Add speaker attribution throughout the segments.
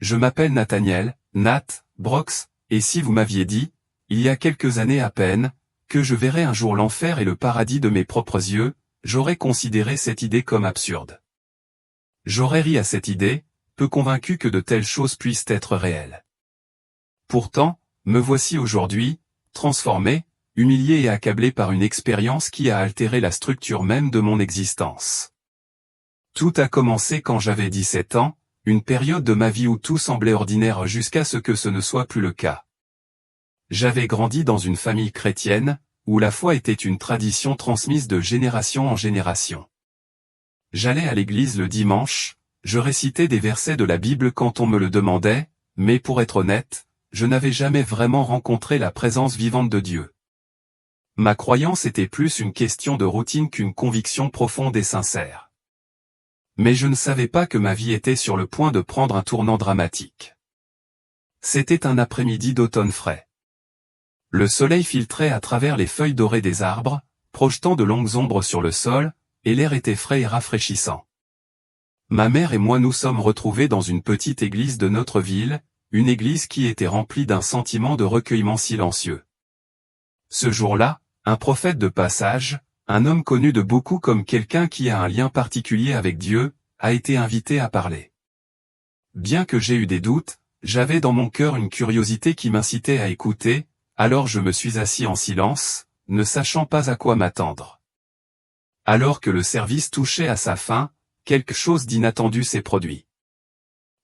Speaker 1: je m'appelle Nathaniel, Nat, Brox, et si vous m'aviez dit, il y a quelques années à peine, que je verrais un jour l'enfer et le paradis de mes propres yeux, j'aurais considéré cette idée comme absurde. J'aurais ri à cette idée, peu convaincu que de telles choses puissent être réelles. Pourtant, me voici aujourd'hui, transformé, humilié et accablé par une expérience qui a altéré la structure même de mon existence. Tout a commencé quand j'avais 17 ans, une période de ma vie où tout semblait ordinaire jusqu'à ce que ce ne soit plus le cas. J'avais grandi dans une famille chrétienne, où la foi était une tradition transmise de génération en génération. J'allais à l'église le dimanche, je récitais des versets de la Bible quand on me le demandait, mais pour être honnête, je n'avais jamais vraiment rencontré la présence vivante de Dieu. Ma croyance était plus une question de routine qu'une conviction profonde et sincère. Mais je ne savais pas que ma vie était sur le point de prendre un tournant dramatique. C'était un après-midi d'automne frais. Le soleil filtrait à travers les feuilles dorées des arbres, projetant de longues ombres sur le sol, et l'air était frais et rafraîchissant. Ma mère et moi nous sommes retrouvés dans une petite église de notre ville, une église qui était remplie d'un sentiment de recueillement silencieux. Ce jour-là, un prophète de passage, un homme connu de beaucoup comme quelqu'un qui a un lien particulier avec Dieu, a été invité à parler. Bien que j'aie eu des doutes, j'avais dans mon cœur une curiosité qui m'incitait à écouter, alors je me suis assis en silence, ne sachant pas à quoi m'attendre. Alors que le service touchait à sa fin, quelque chose d'inattendu s'est produit.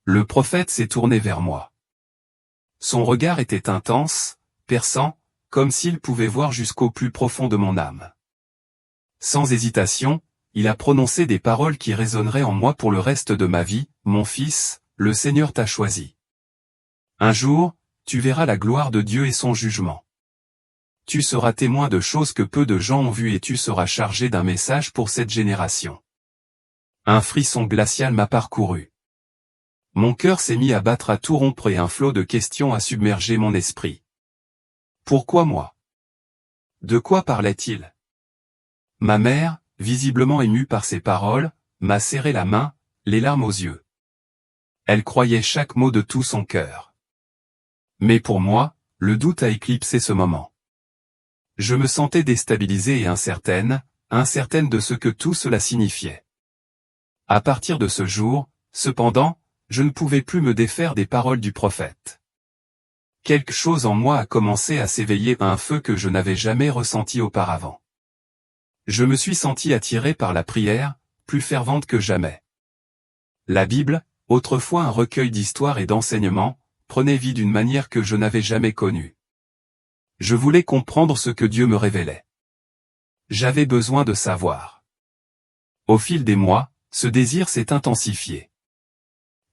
Speaker 1: Le prophète s'est tourné vers moi. Son regard était intense, perçant, comme s'il pouvait voir jusqu'au plus profond de mon âme. Sans hésitation, il a prononcé des paroles qui résonneraient en moi pour le reste de ma vie. Mon fils, le Seigneur t'a choisi. Un jour, tu verras la gloire de Dieu et son jugement. Tu seras témoin de choses que peu de gens ont vues et tu seras chargé d'un message pour cette génération. Un frisson glacial m'a parcouru. Mon cœur s'est mis à battre à tout rompre et un flot de questions a submergé mon esprit. Pourquoi moi? De quoi parlait-il? Ma mère, visiblement émue par ces paroles, m'a serré la main, les larmes aux yeux. Elle croyait chaque mot de tout son cœur. Mais pour moi, le doute a éclipsé ce moment. Je me sentais déstabilisée et incertaine de ce que tout cela signifiait. À partir de ce jour, cependant, je ne pouvais plus me défaire des paroles du prophète. Quelque chose en moi a commencé à s'éveiller à un feu que je n'avais jamais ressenti auparavant. Je me suis senti attiré par la prière, plus fervente que jamais. La Bible, autrefois un recueil d'histoires et d'enseignements, prenait vie d'une manière que je n'avais jamais connue. Je voulais comprendre ce que Dieu me révélait. J'avais besoin de savoir. Au fil des mois, ce désir s'est intensifié.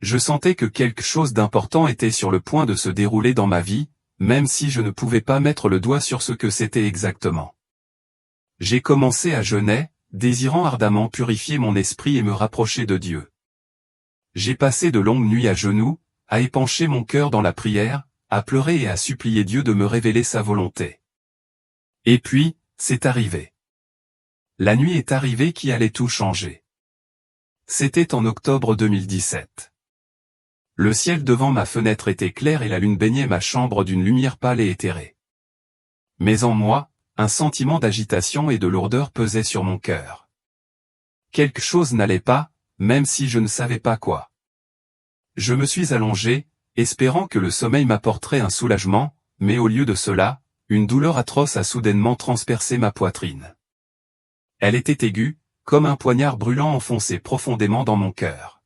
Speaker 1: Je sentais que quelque chose d'important était sur le point de se dérouler dans ma vie, même si je ne pouvais pas mettre le doigt sur ce que c'était exactement. J'ai commencé à jeûner, désirant ardemment purifier mon esprit et me rapprocher de Dieu. J'ai passé de longues nuits à genoux, à épancher mon cœur dans la prière, à pleurer et à supplier Dieu de me révéler sa volonté. Et puis, c'est arrivé. La nuit est arrivée qui allait tout changer. C'était en octobre 2017. Le ciel devant ma fenêtre était clair et la lune baignait ma chambre d'une lumière pâle et éthérée. Mais en moi, un sentiment d'agitation et de lourdeur pesait sur mon cœur. Quelque chose n'allait pas, même si je ne savais pas quoi. Je me suis allongé, espérant que le sommeil m'apporterait un soulagement, mais au lieu de cela, une douleur atroce a soudainement transpercé ma poitrine. Elle était aiguë, comme un poignard brûlant enfoncé profondément dans mon cœur.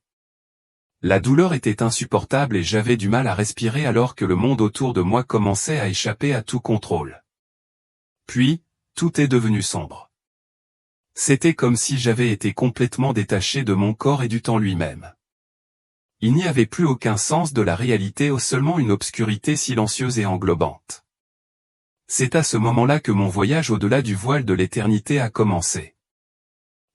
Speaker 1: La douleur était insupportable et j'avais du mal à respirer alors que le monde autour de moi commençait à échapper à tout contrôle. Puis, tout est devenu sombre. C'était comme si j'avais été complètement détaché de mon corps et du temps lui-même. Il n'y avait plus aucun sens de la réalité, seulement une obscurité silencieuse et englobante. C'est à ce moment-là que mon voyage au-delà du voile de l'éternité a commencé.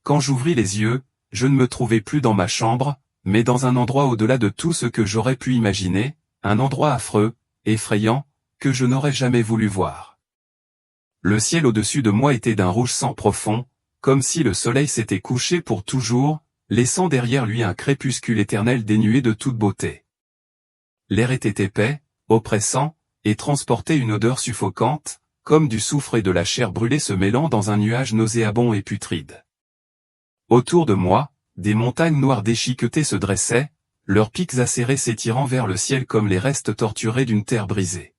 Speaker 1: Quand j'ouvris les yeux, je ne me trouvais plus dans ma chambre, mais dans un endroit au-delà de tout ce que j'aurais pu imaginer, un endroit affreux, effrayant, que je n'aurais jamais voulu voir. Le ciel au-dessus de moi était d'un rouge sang profond, comme si le soleil s'était couché pour toujours, laissant derrière lui un crépuscule éternel dénué de toute beauté. L'air était épais, oppressant, et transportait une odeur suffocante, comme du soufre et de la chair brûlée se mêlant dans un nuage nauséabond et putride. Autour de moi, des montagnes noires déchiquetées se dressaient, leurs pics acérés s'étirant vers le ciel comme les restes torturés d'une terre brisée.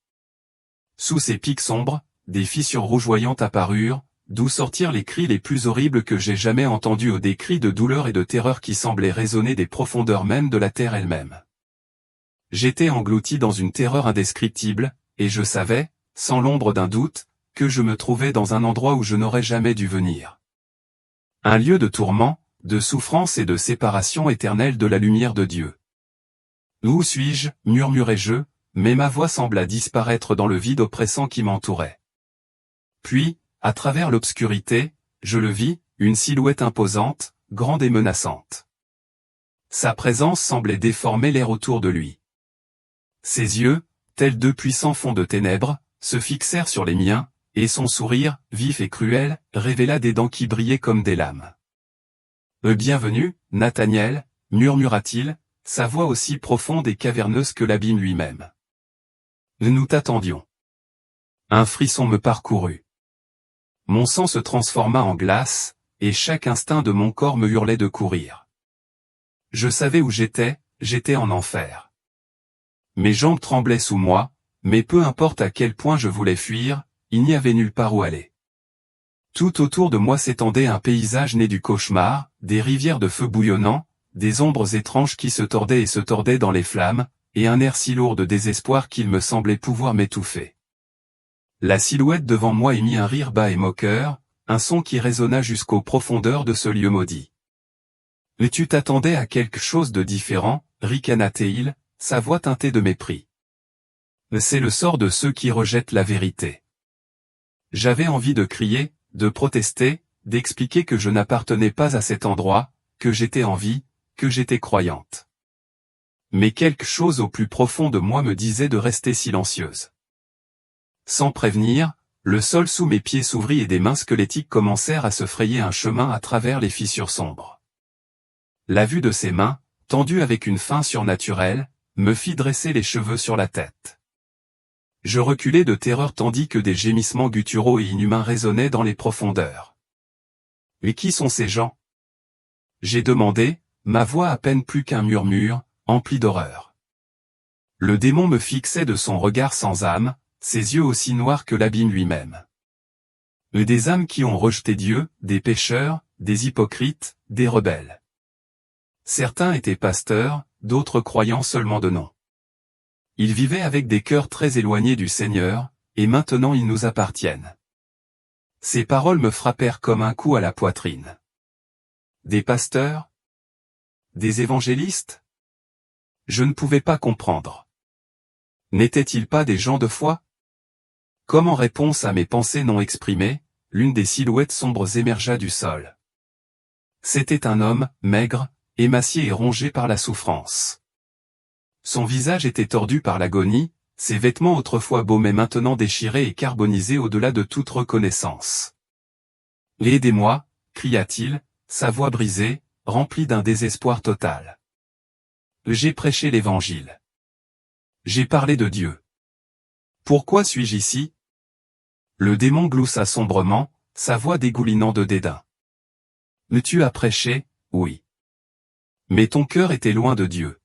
Speaker 1: Sous ces pics sombres, des fissures rougeoyantes apparurent, d'où sortirent les cris les plus horribles que j'ai jamais entendus, des cris de douleur et de terreur qui semblaient résonner des profondeurs même de la terre elle-même. J'étais englouti dans une terreur indescriptible, et je savais, sans l'ombre d'un doute, que je me trouvais dans un endroit où je n'aurais jamais dû venir. Un lieu de tourment, de souffrance et de séparation éternelle de la lumière de Dieu. Où suis-je, murmurai-je, mais ma voix sembla disparaître dans le vide oppressant qui m'entourait. Puis, à travers l'obscurité, je le vis, une silhouette imposante, grande et menaçante. Sa présence semblait déformer l'air autour de lui. Ses yeux, tels deux puissants fonds de ténèbres, se fixèrent sur les miens, et son sourire, vif et cruel, révéla des dents qui brillaient comme des lames. « Bienvenue, Nathaniel, murmura-t-il, sa voix aussi profonde et caverneuse que l'abîme lui-même. Nous t'attendions. » Un frisson me parcourut. Mon sang se transforma en glace, et chaque instinct de mon corps me hurlait de courir. Je savais où j'étais en enfer. Mes jambes tremblaient sous moi, mais peu importe à quel point je voulais fuir, il n'y avait nulle part où aller. Tout autour de moi s'étendait un paysage né du cauchemar, des rivières de feu bouillonnant, des ombres étranges qui se tordaient et se tordaient dans les flammes, et un air si lourd de désespoir qu'il me semblait pouvoir m'étouffer. La silhouette devant moi émit un rire bas et moqueur, un son qui résonna jusqu'aux profondeurs de ce lieu maudit. « Mais tu t'attendais à quelque chose de différent, ricana-t-il, sa voix teintée de mépris. C'est le sort de ceux qui rejettent la vérité. » J'avais envie de crier, de protester, d'expliquer que je n'appartenais pas à cet endroit, que j'étais en vie, que j'étais croyante. Mais quelque chose au plus profond de moi me disait de rester silencieuse. Sans prévenir, le sol sous mes pieds s'ouvrit et des mains squelettiques commencèrent à se frayer un chemin à travers les fissures sombres. La vue de ces mains, tendues avec une faim surnaturelle, me fit dresser les cheveux sur la tête. Je reculai de terreur tandis que des gémissements gutturaux et inhumains résonnaient dans les profondeurs. « Et qui sont ces gens ?» j'ai demandé, ma voix à peine plus qu'un murmure, empli d'horreur. Le démon me fixait de son regard sans âme, ses yeux aussi noirs que l'abîme lui-même. Des âmes qui ont rejeté Dieu, des pécheurs, des hypocrites, des rebelles. Certains étaient pasteurs, d'autres croyants seulement de nom. Ils vivaient avec des cœurs très éloignés du Seigneur, et maintenant ils nous appartiennent. Ces paroles me frappèrent comme un coup à la poitrine. Des pasteurs? Des évangélistes? Je ne pouvais pas comprendre. N'étaient-ils pas des gens de foi? Comme en réponse à mes pensées non exprimées, l'une des silhouettes sombres émergea du sol. C'était un homme, maigre, émacié et rongé par la souffrance. Son visage était tordu par l'agonie, ses vêtements autrefois beaux mais maintenant déchirés et carbonisés au-delà de toute reconnaissance. « Aidez-moi » cria-t-il, sa voix brisée, remplie d'un désespoir total. J'ai prêché l'Évangile. J'ai parlé de Dieu. Pourquoi suis-je ici? Le démon gloussa sombrement, sa voix dégoulinant de dédain. Tu as prêché, oui. Mais ton cœur était loin de Dieu.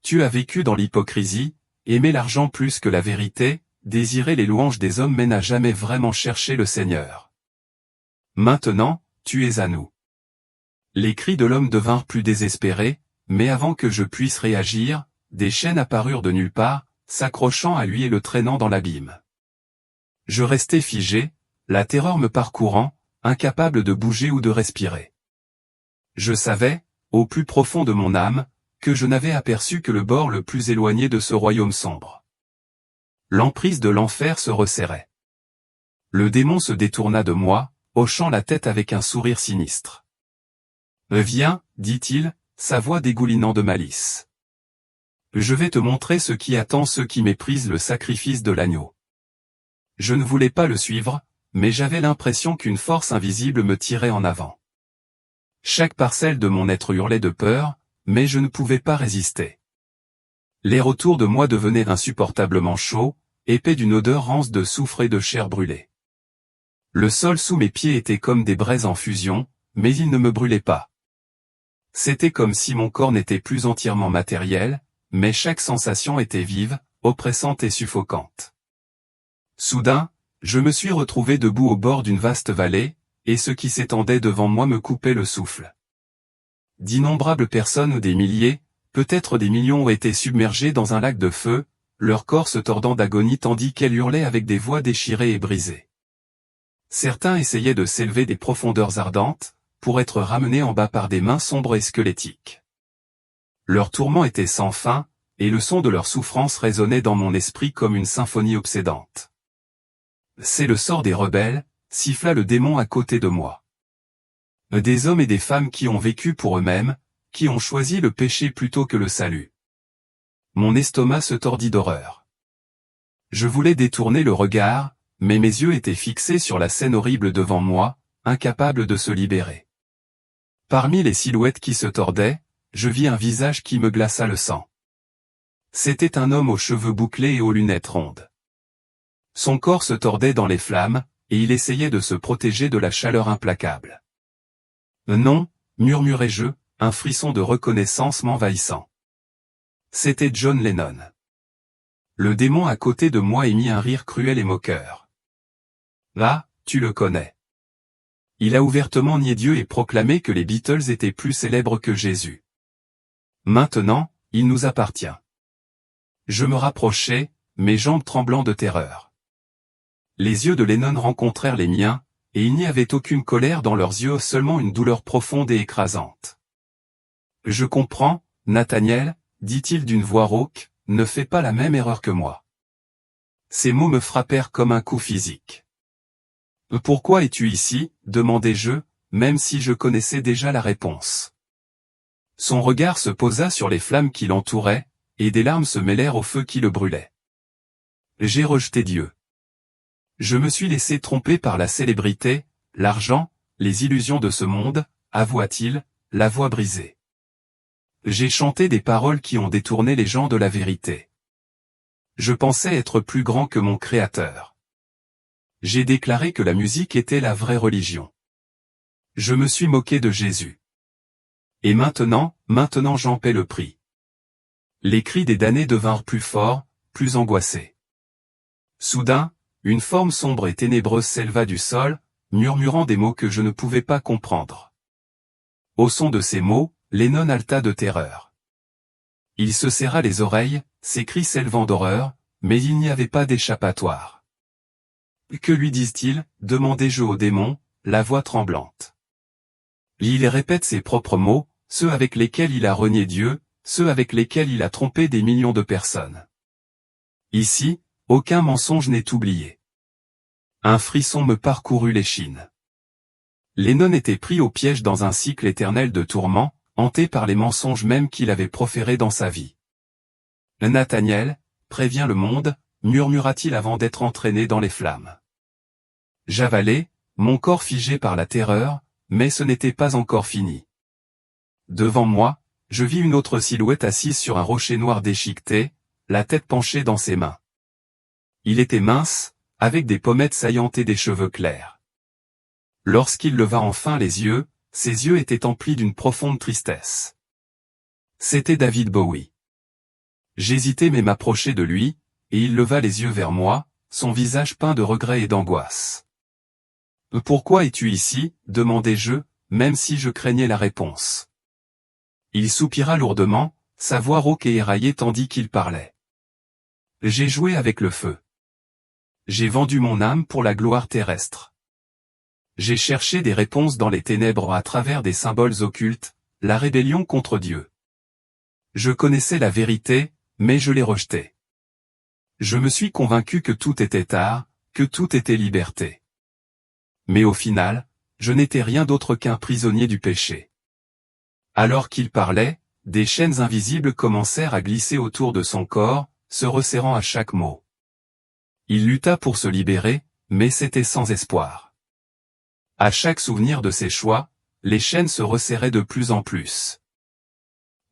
Speaker 1: Tu as vécu dans l'hypocrisie, aimé l'argent plus que la vérité, désiré les louanges des hommes mais n'as jamais vraiment cherché le Seigneur. Maintenant, tu es à nous. Les cris de l'homme devinrent plus désespérés, mais avant que je puisse réagir, des chaînes apparurent de nulle part, s'accrochant à lui et le traînant dans l'abîme. Je restai figé, la terreur me parcourant, incapable de bouger ou de respirer. Je savais, au plus profond de mon âme, que je n'avais aperçu que le bord le plus éloigné de ce royaume sombre. L'emprise de l'enfer se resserrait. Le démon se détourna de moi, hochant la tête avec un sourire sinistre. « Viens, dit-il, sa voix dégoulinant de malice. Je vais te montrer ce qui attend ceux qui méprisent le sacrifice de l'agneau. » Je ne voulais pas le suivre, mais j'avais l'impression qu'une force invisible me tirait en avant. Chaque parcelle de mon être hurlait de peur, mais je ne pouvais pas résister. L'air autour de moi devenait insupportablement chaud, épais d'une odeur rance de soufre et de chair brûlée. Le sol sous mes pieds était comme des braises en fusion, mais il ne me brûlait pas. C'était comme si mon corps n'était plus entièrement matériel, mais chaque sensation était vive, oppressante et suffocante. Soudain, je me suis retrouvé debout au bord d'une vaste vallée, et ce qui s'étendait devant moi me coupait le souffle. D'innombrables personnes ou des milliers, peut-être des millions ont été submergées dans un lac de feu, leur corps se tordant d'agonie tandis qu'elles hurlaient avec des voix déchirées et brisées. Certains essayaient de s'élever des profondeurs ardentes, pour être ramenés en bas par des mains sombres et squelettiques. Leur tourment était sans fin, et le son de leur souffrance résonnait dans mon esprit comme une symphonie obsédante. C'est le sort des rebelles, siffla le démon à côté de moi. Des hommes et des femmes qui ont vécu pour eux-mêmes, qui ont choisi le péché plutôt que le salut. Mon estomac se tordit d'horreur. Je voulais détourner le regard, mais mes yeux étaient fixés sur la scène horrible devant moi, incapables de se libérer. Parmi les silhouettes qui se tordaient, je vis un visage qui me glaça le sang. C'était un homme aux cheveux bouclés et aux lunettes rondes. Son corps se tordait dans les flammes, et il essayait de se protéger de la chaleur implacable. Non, murmurai-je, un frisson de reconnaissance m'envahissant. C'était John Lennon. Le démon à côté de moi émit un rire cruel et moqueur. Ah, tu le connais. Il a ouvertement nié Dieu et proclamé que les Beatles étaient plus célèbres que Jésus. Maintenant, il nous appartient. Je me rapprochai, mes jambes tremblant de terreur. Les yeux de Lennon rencontrèrent les miens, et il n'y avait aucune colère dans leurs yeux, seulement une douleur profonde et écrasante. Je comprends, Nathaniel, dit-il d'une voix rauque, ne fais pas la même erreur que moi. Ces mots me frappèrent comme un coup physique. Pourquoi es-tu ici, demandai-je, même si je connaissais déjà la réponse. Son regard se posa sur les flammes qui l'entouraient, et des larmes se mêlèrent au feu qui le brûlait. J'ai rejeté Dieu. Je me suis laissé tromper par la célébrité, l'argent, les illusions de ce monde, avoua-t-il, la voix brisée. J'ai chanté des paroles qui ont détourné les gens de la vérité. Je pensais être plus grand que mon Créateur. J'ai déclaré que la musique était la vraie religion. Je me suis moqué de Jésus. Et maintenant j'en paie le prix. Les cris des damnés devinrent plus forts, plus angoissés. Soudain, une forme sombre et ténébreuse s'éleva du sol, murmurant des mots que je ne pouvais pas comprendre. Au son de ces mots, Lennon halta de terreur. Il se serra les oreilles, ses cris s'élevant d'horreur, mais il n'y avait pas d'échappatoire. Que lui disent-ils, demandai-je au démon, la voix tremblante. Il répète ses propres mots, ceux avec lesquels il a renié Dieu, ceux avec lesquels il a trompé des millions de personnes. Ici, aucun mensonge n'est oublié. Un frisson me parcourut l'échine. Lennon était pris au piège dans un cycle éternel de tourments, hanté par les mensonges mêmes qu'il avait proférés dans sa vie. Nathaniel, préviens le monde, murmura-t-il avant d'être entraîné dans les flammes. J'avalai, mon corps figé par la terreur, mais ce n'était pas encore fini. Devant moi, je vis une autre silhouette assise sur un rocher noir déchiqueté, la tête penchée dans ses mains. Il était mince, avec des pommettes saillantes et des cheveux clairs. Lorsqu'il leva enfin les yeux, ses yeux étaient emplis d'une profonde tristesse. C'était David Bowie. J'hésitai mais m'approchai de lui, et il leva les yeux vers moi, son visage peint de regret et d'angoisse. « Pourquoi es-tu ici ?» demandai-je, même si je craignais la réponse. Il soupira lourdement, sa voix rauque et éraillée tandis qu'il parlait. « J'ai joué avec le feu. J'ai vendu mon âme pour la gloire terrestre. J'ai cherché des réponses dans les ténèbres à travers des symboles occultes, la rébellion contre Dieu. Je connaissais la vérité, mais je l'ai rejetée. Je me suis convaincu que tout était art, que tout était liberté. Mais au final, je n'étais rien d'autre qu'un prisonnier du péché. » Alors qu'il parlait, des chaînes invisibles commencèrent à glisser autour de son corps, se resserrant à chaque mot. Il lutta pour se libérer, mais c'était sans espoir. À chaque souvenir de ses choix, les chaînes se resserraient de plus en plus.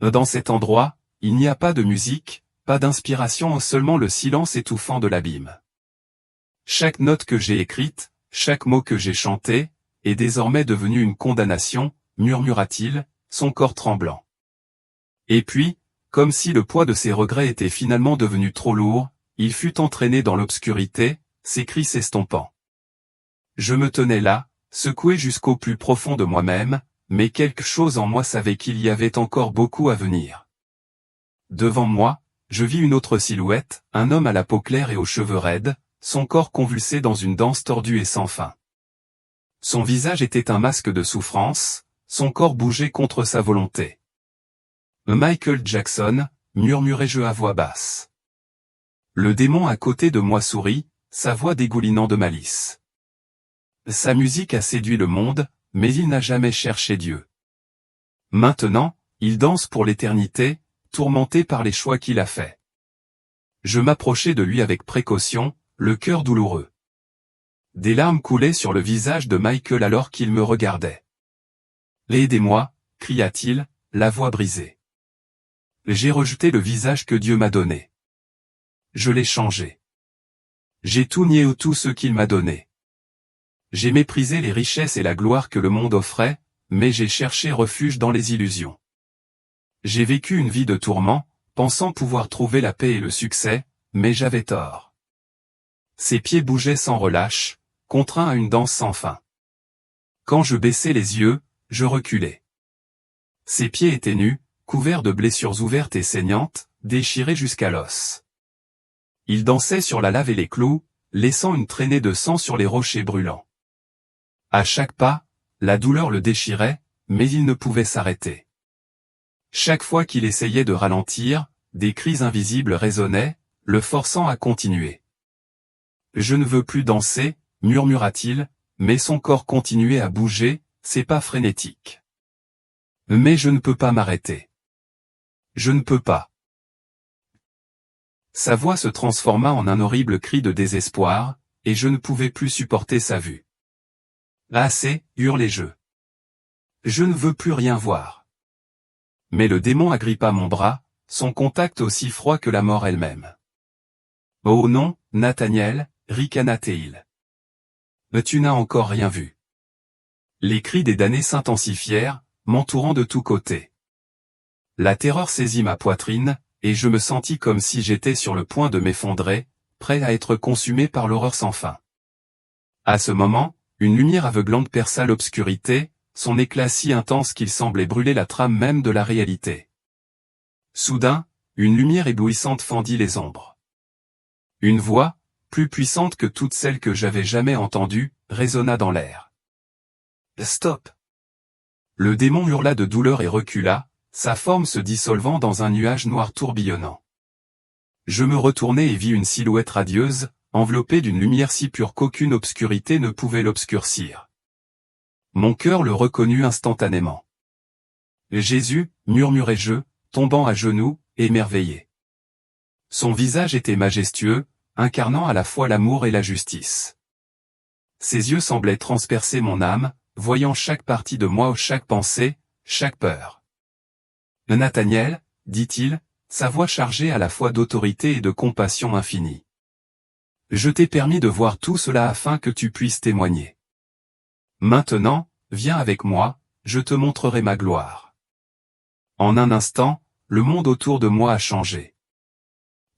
Speaker 1: Dans cet endroit, il n'y a pas de musique, pas d'inspiration, seulement le silence étouffant de l'abîme. Chaque note que j'ai écrite, chaque mot que j'ai chanté, est désormais devenu une condamnation, murmura-t-il, son corps tremblant. Et puis, comme si le poids de ses regrets était finalement devenu trop lourd, il fut entraîné dans l'obscurité, ses cris s'estompant. Je me tenais là, secoué jusqu'au plus profond de moi-même, mais quelque chose en moi savait qu'il y avait encore beaucoup à venir. Devant moi, je vis une autre silhouette, un homme à la peau claire et aux cheveux raides, son corps convulsé dans une danse tordue et sans fin. Son visage était un masque de souffrance, son corps bougeait contre sa volonté. Michael Jackson, murmurai-je à voix basse. Le démon à côté de moi sourit, sa voix dégoulinant de malice. Sa musique a séduit le monde, mais il n'a jamais cherché Dieu. Maintenant, il danse pour l'éternité, tourmenté par les choix qu'il a faits. Je m'approchai de lui avec précaution, le cœur douloureux. Des larmes coulaient sur le visage de Michael alors qu'il me regardait. « Aidez-moi » cria-t-il, la voix brisée. J'ai rejeté le visage que Dieu m'a donné. Je l'ai changé. J'ai tout nié ou tout ce qu'il m'a donné. J'ai méprisé les richesses et la gloire que le monde offrait, mais j'ai cherché refuge dans les illusions. J'ai vécu une vie de tourments, pensant pouvoir trouver la paix et le succès, mais j'avais tort. Ses pieds bougeaient sans relâche, contraints à une danse sans fin. Quand je baissais les yeux, je reculais. Ses pieds étaient nus, couverts de blessures ouvertes et saignantes, déchirés jusqu'à l'os. Il dansait sur la lave et les clous, laissant une traînée de sang sur les rochers brûlants. À chaque pas, la douleur le déchirait, mais il ne pouvait s'arrêter. Chaque fois qu'il essayait de ralentir, des cris invisibles résonnaient, le forçant à continuer. « Je ne veux plus danser » murmura-t-il, mais son corps continuait à bouger, ses pas frénétiques. « Mais je ne peux pas m'arrêter. Je ne peux pas. » Sa voix se transforma en un horrible cri de désespoir, et je ne pouvais plus supporter sa vue. « Assez » hurlai-je. « Je ne veux plus rien voir. » Mais le démon agrippa mon bras, son contact aussi froid que la mort elle-même. « Oh non, Nathaniel » ricana-t-il. « Tu n'as encore rien vu. » Les cris des damnés s'intensifièrent, m'entourant de tous côtés. La terreur saisit ma poitrine, et je me sentis comme si j'étais sur le point de m'effondrer, prêt à être consumé par l'horreur sans fin. À ce moment, une lumière aveuglante perça l'obscurité, son éclat si intense qu'il semblait brûler la trame même de la réalité. Soudain, une lumière éblouissante fendit les ombres. Une voix, plus puissante que toutes celles que j'avais jamais entendues, résonna dans l'air. « Stop !» Le démon hurla de douleur et recula, sa forme se dissolvant dans un nuage noir tourbillonnant. Je me retournai et vis une silhouette radieuse, enveloppée d'une lumière si pure qu'aucune obscurité ne pouvait l'obscurcir. Mon cœur le reconnut instantanément. « Jésus » murmurai-je, tombant à genoux, émerveillé. Son visage était majestueux, incarnant à la fois l'amour et la justice. Ses yeux semblaient transpercer mon âme, voyant chaque partie de moi, chaque pensée, chaque peur. « Nathaniel » dit-il, sa voix chargée à la fois d'autorité et de compassion infinie. « Je t'ai permis de voir tout cela afin que tu puisses témoigner. Maintenant, viens avec moi, je te montrerai ma gloire. » En un instant, le monde autour de moi a changé.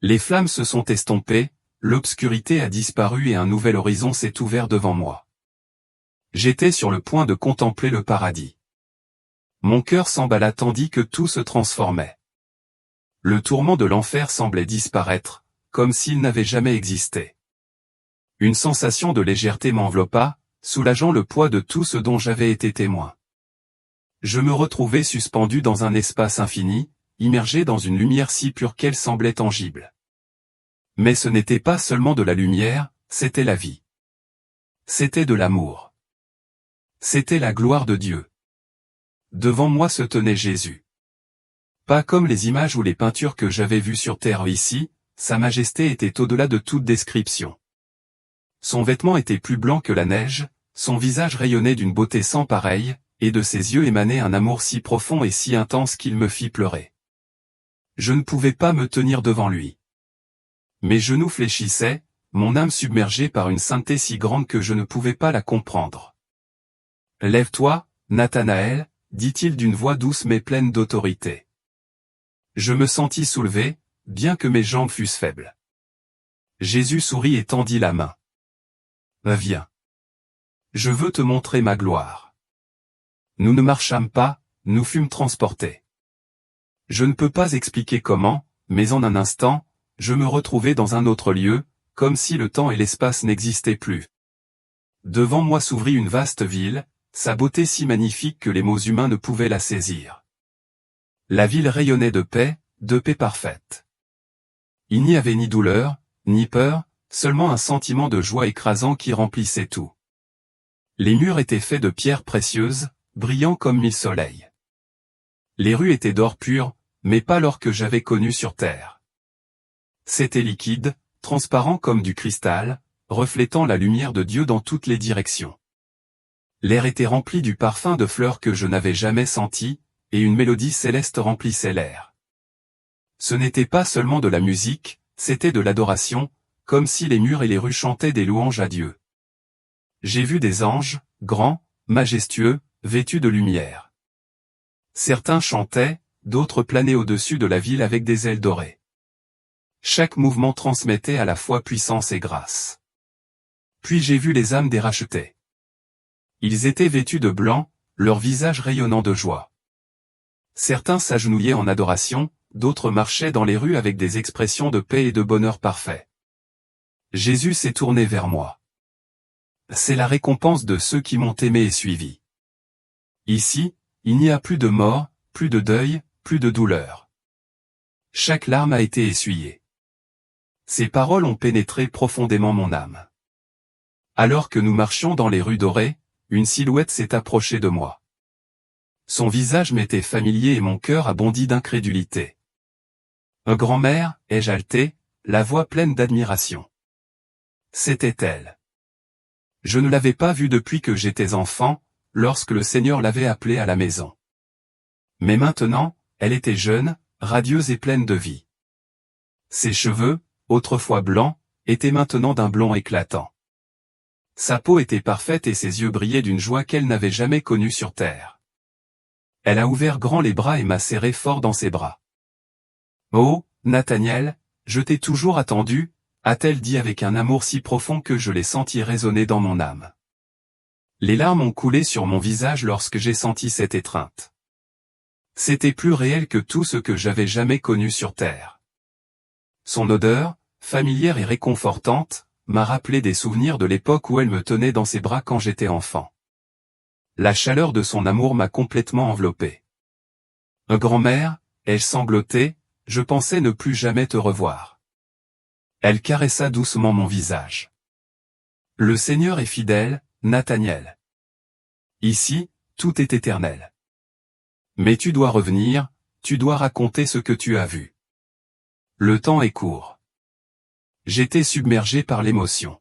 Speaker 1: Les flammes se sont estompées, l'obscurité a disparu et un nouvel horizon s'est ouvert devant moi. J'étais sur le point de contempler le paradis. Mon cœur s'emballa tandis que tout se transformait. Le tourment de l'enfer semblait disparaître, comme s'il n'avait jamais existé. Une sensation de légèreté m'enveloppa, soulageant le poids de tout ce dont j'avais été témoin. Je me retrouvais suspendu dans un espace infini, immergé dans une lumière si pure qu'elle semblait tangible. Mais ce n'était pas seulement de la lumière, c'était la vie. C'était de l'amour. C'était la gloire de Dieu. Devant moi se tenait Jésus. Pas comme les images ou les peintures que j'avais vues sur terre ici, sa majesté était au-delà de toute description. Son vêtement était plus blanc que la neige, son visage rayonnait d'une beauté sans pareille, et de ses yeux émanait un amour si profond et si intense qu'il me fit pleurer. Je ne pouvais pas me tenir devant lui. Mes genoux fléchissaient, mon âme submergée par une sainteté si grande que je ne pouvais pas la comprendre. « Lève-toi, Nathanaël, dit-il d'une voix douce mais pleine d'autorité. Je me sentis soulevé, bien que mes jambes fussent faibles. Jésus sourit et tendit la main. « Viens. Je veux te montrer ma gloire. » Nous ne marchâmes pas, nous fûmes transportés. Je ne peux pas expliquer comment, mais en un instant, je me retrouvai dans un autre lieu, comme si le temps et l'espace n'existaient plus. Devant moi s'ouvrit une vaste ville, sa beauté si magnifique que les mots humains ne pouvaient la saisir. La ville rayonnait de paix parfaite. Il n'y avait ni douleur, ni peur, seulement un sentiment de joie écrasant qui remplissait tout. Les murs étaient faits de pierres précieuses, brillants comme 1000 soleils. Les rues étaient d'or pur, mais pas l'or que j'avais connu sur terre. C'était liquide, transparent comme du cristal, reflétant la lumière de Dieu dans toutes les directions. L'air était rempli du parfum de fleurs que je n'avais jamais senti, et une mélodie céleste remplissait l'air. Ce n'était pas seulement de la musique, c'était de l'adoration, comme si les murs et les rues chantaient des louanges à Dieu. J'ai vu des anges, grands, majestueux, vêtus de lumière. Certains chantaient, d'autres planaient au-dessus de la ville avec des ailes dorées. Chaque mouvement transmettait à la fois puissance et grâce. Puis j'ai vu les âmes des rachetés. Ils étaient vêtus de blanc, leurs visages rayonnant de joie. Certains s'agenouillaient en adoration, d'autres marchaient dans les rues avec des expressions de paix et de bonheur parfait. Jésus s'est tourné vers moi. C'est la récompense de ceux qui m'ont aimé et suivi. Ici, il n'y a plus de mort, plus de deuil, plus de douleur. Chaque larme a été essuyée. Ces paroles ont pénétré profondément mon âme. Alors que nous marchions dans les rues dorées, une silhouette s'est approchée de moi. Son visage m'était familier et mon cœur a bondi d'incrédulité. Grand-mère, ai-je haleté, la voix pleine d'admiration. C'était elle. Je ne l'avais pas vue depuis que j'étais enfant, lorsque le Seigneur l'avait appelée à la maison. Mais maintenant, elle était jeune, radieuse et pleine de vie. Ses cheveux, autrefois blancs, étaient maintenant d'un blond éclatant. Sa peau était parfaite et ses yeux brillaient d'une joie qu'elle n'avait jamais connue sur terre. Elle a ouvert grand les bras et m'a serré fort dans ses bras. « Oh, Nathanaël, je t'ai toujours attendu », a-t-elle dit avec un amour si profond que je l'ai senti résonner dans mon âme. Les larmes ont coulé sur mon visage lorsque j'ai senti cette étreinte. C'était plus réel que tout ce que j'avais jamais connu sur terre. Son odeur, familière et réconfortante, m'a rappelé des souvenirs de l'époque où elle me tenait dans ses bras quand j'étais enfant. La chaleur de son amour m'a complètement enveloppé. « Grand-mère », ai-je sangloté, je pensais ne plus jamais te revoir. Elle caressa doucement mon visage. « Le Seigneur est fidèle, Nathanaël. Ici, tout est éternel. Mais tu dois revenir, tu dois raconter ce que tu as vu. Le temps est court. » J'étais submergé par l'émotion.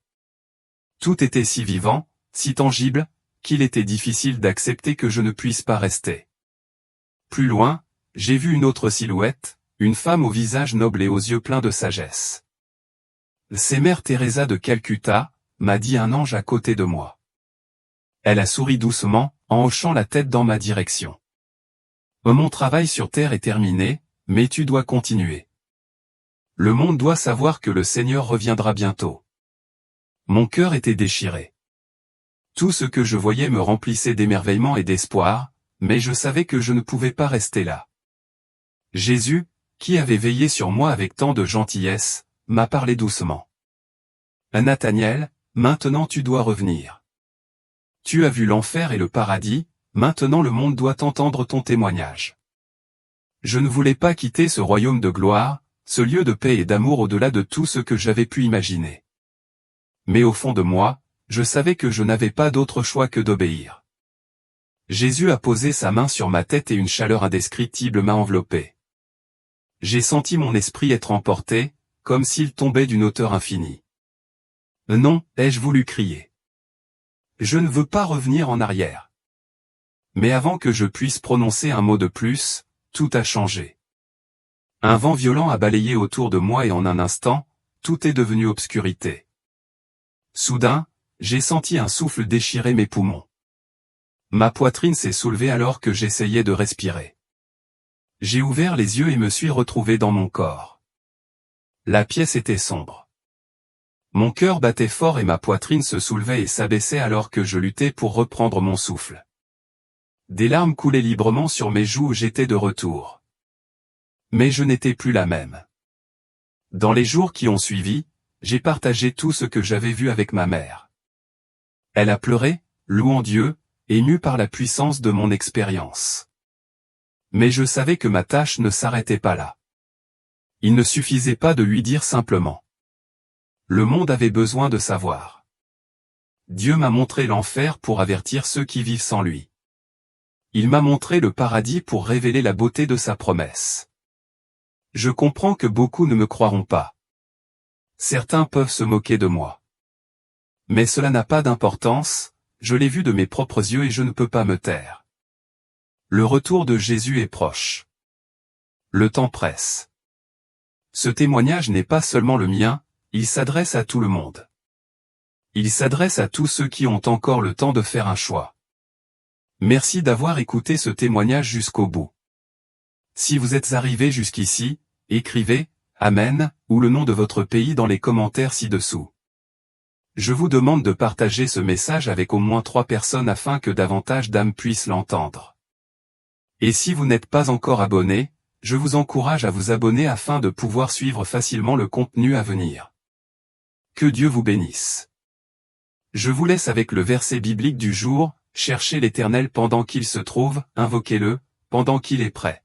Speaker 1: Tout était si vivant, si tangible, qu'il était difficile d'accepter que je ne puisse pas rester. Plus loin, j'ai vu une autre silhouette, une femme au visage noble et aux yeux pleins de sagesse. « C'est Mère Teresa de Calcutta », m'a dit un ange à côté de moi. Elle a souri doucement, en hochant la tête dans ma direction. « Mon travail sur terre est terminé, mais tu dois continuer. Le monde doit savoir que le Seigneur reviendra bientôt. » Mon cœur était déchiré. Tout ce que je voyais me remplissait d'émerveillement et d'espoir, mais je savais que je ne pouvais pas rester là. Jésus, qui avait veillé sur moi avec tant de gentillesse, m'a parlé doucement. « Nathanaël, maintenant tu dois revenir. Tu as vu l'enfer et le paradis, maintenant le monde doit entendre ton témoignage. » Je ne voulais pas quitter ce royaume de gloire, ce lieu de paix et d'amour au-delà de tout ce que j'avais pu imaginer. Mais au fond de moi, je savais que je n'avais pas d'autre choix que d'obéir. Jésus a posé sa main sur ma tête et une chaleur indescriptible m'a enveloppé. J'ai senti mon esprit être emporté, comme s'il tombait d'une hauteur infinie. « Non », ai-je voulu crier. « Je ne veux pas revenir en arrière. » Mais avant que je puisse prononcer un mot de plus, tout a changé. Un vent violent a balayé autour de moi et en un instant, tout est devenu obscurité. Soudain, j'ai senti un souffle déchirer mes poumons. Ma poitrine s'est soulevée alors que j'essayais de respirer. J'ai ouvert les yeux et me suis retrouvé dans mon corps. La pièce était sombre. Mon cœur battait fort et ma poitrine se soulevait et s'abaissait alors que je luttais pour reprendre mon souffle. Des larmes coulaient librement sur mes joues où j'étais de retour. Mais je n'étais plus la même. Dans les jours qui ont suivi, j'ai partagé tout ce que j'avais vu avec ma mère. Elle a pleuré, louant Dieu, émue par la puissance de mon expérience. Mais je savais que ma tâche ne s'arrêtait pas là. Il ne suffisait pas de lui dire simplement. Le monde avait besoin de savoir. Dieu m'a montré l'enfer pour avertir ceux qui vivent sans lui. Il m'a montré le paradis pour révéler la beauté de sa promesse. Je comprends que beaucoup ne me croiront pas. Certains peuvent se moquer de moi. Mais cela n'a pas d'importance, je l'ai vu de mes propres yeux et je ne peux pas me taire. Le retour de Jésus est proche. Le temps presse. Ce témoignage n'est pas seulement le mien, il s'adresse à tout le monde. Il s'adresse à tous ceux qui ont encore le temps de faire un choix. Merci d'avoir écouté ce témoignage jusqu'au bout. Si vous êtes arrivé jusqu'ici, écrivez « Amen » ou le nom de votre pays dans les commentaires ci-dessous. Je vous demande de partager ce message avec au moins 3 personnes afin que davantage d'âmes puissent l'entendre. Et si vous n'êtes pas encore abonné, je vous encourage à vous abonner afin de pouvoir suivre facilement le contenu à venir. Que Dieu vous bénisse. Je vous laisse avec le verset biblique du jour, cherchez l'Éternel pendant qu'il se trouve, invoquez-le, pendant qu'il est prêt.